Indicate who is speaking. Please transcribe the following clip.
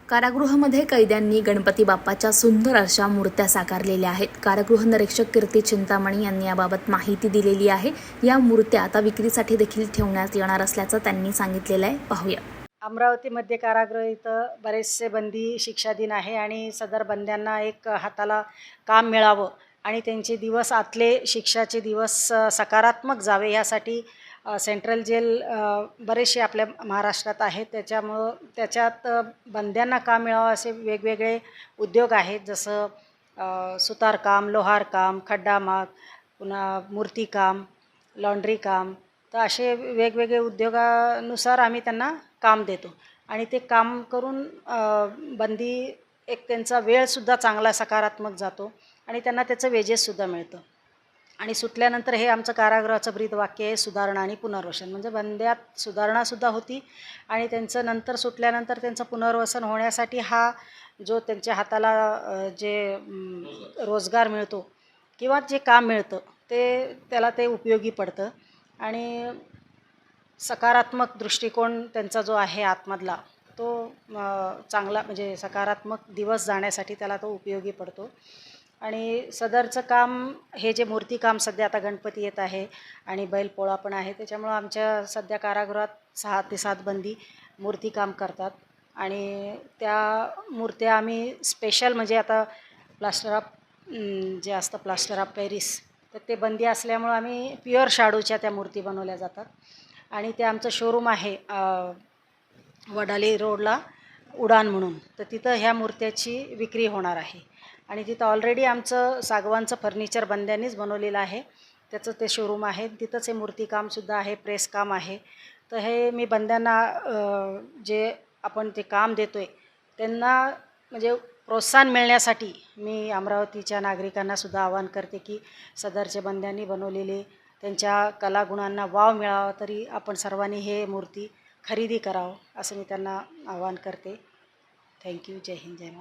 Speaker 1: कारागृहामध्ये कैद्यांनी गणपती बाप्पाच्या सुंदर अशा मूर्त्या साकारलेल्या आहेत। कारागृह निरीक्षक कीर्ती चिंतामणी यांनी याबाबत माहिती दिलेली आहे। या मूर्त्या आता विक्रीसाठी देखील ठेवण्यात येणार असल्याचं त्यांनी सांगितलेलं आहे। पाहूया।
Speaker 2: अमरावतीमध्ये कारागृह इथं बरेचसे बंदी शिक्षाधीन आहे आणि सदर बंद्यांना एक हाताला काम मिळावं आणि त्यांचे दिवस आतले शिक्षाचे दिवस सकारात्मक जावे यासाठी सेंट्रल जेल बरेचसे आपल्या महाराष्ट्रात आहेत। त्याच्यामुळं त्याच्यात बंद्यांना काम मिळावं असे वेगवेगळे उद्योग आहेत, जसं सुतारकाम, लोहारकाम, खड्डामाग, पुन्हा मूर्तिकाम, लॉन्ड्री काम। तर असे वेगवेगळे उद्योगानुसार आम्ही त्यांना काम देतो आणि ते काम करून बंदी एक त्यांचा वेळसुद्धा चांगला सकारात्मक जातो आणि त्यांना त्याचं वेजेससुद्धा मिळतं। आणि सुटल्यानंतर हे आमचं कारागृहाचं ब्रीदवाक्य आहे, सुधारणा आणि पुनर्वसन। म्हणजे बंद्यात सुधारणासुद्धा होती आणि त्यांचं नंतर सुटल्यानंतर त्यांचं पुनर्वसन होण्यासाठी हा जो त्यांच्या हाताला जे रोजगार मिळतो किंवा जे काम मिळतं त्याला ते उपयोगी पडतं आणि सकारात्मक दृष्टिकोन त्यांचा जो आहे आतमधला तो चांगला, म्हणजे सकारात्मक दिवस जाण्यासाठी त्याला तो उपयोगी पडतो। आणि सदरचं काम हे जे मूर्तिकाम सध्या आता गणपती येत आहे आणि बैलपोळा पण आहे, त्याच्यामुळं आमच्या सध्या कारागृहात 6 ते 7 बंदी मूर्तिकाम करतात आणि त्या मूर्त्या आम्ही स्पेशल, म्हणजे आता प्लास्टर ऑफ जे असतं प्लास्टर ऑफ पॅरिस, तर ते बंदी असल्यामुळं आम्ही प्युअर शाडूच्या त्या मूर्ती बनवल्या जातात आणि ते आमचं शोरूम आहे वडाली रोडला उडान म्हणून, तर तिथं ह्या मूर्त्याची विक्री होणार आहे आणि तिथं ऑलरेडी आमचं सागवानचं फर्निचर बंद्यांनीच बनवलेलं आहे, त्याचं ते शोरूम आहे। तिथंच हे मूर्तिकामसुद्धा आहे, प्रेस काम आहे। तर हे मी बंद्यांना जे आपण ते काम देतो आहे त्यांना म्हणजे प्रोत्साहन मिळण्यासाठी मी अमरावतीच्या नागरिकांनासुद्धा आवाहन करते की सदरचे बंद्यांनी बनवलेले त्यांच्या कलागुणांना वाव मिळावा तरी आपण सर्वांनी हे मूर्ती खरेदी करावं असं मी त्यांना आवाहन करते। थँक्यू। जय हिंद, जय महाराष्ट्र।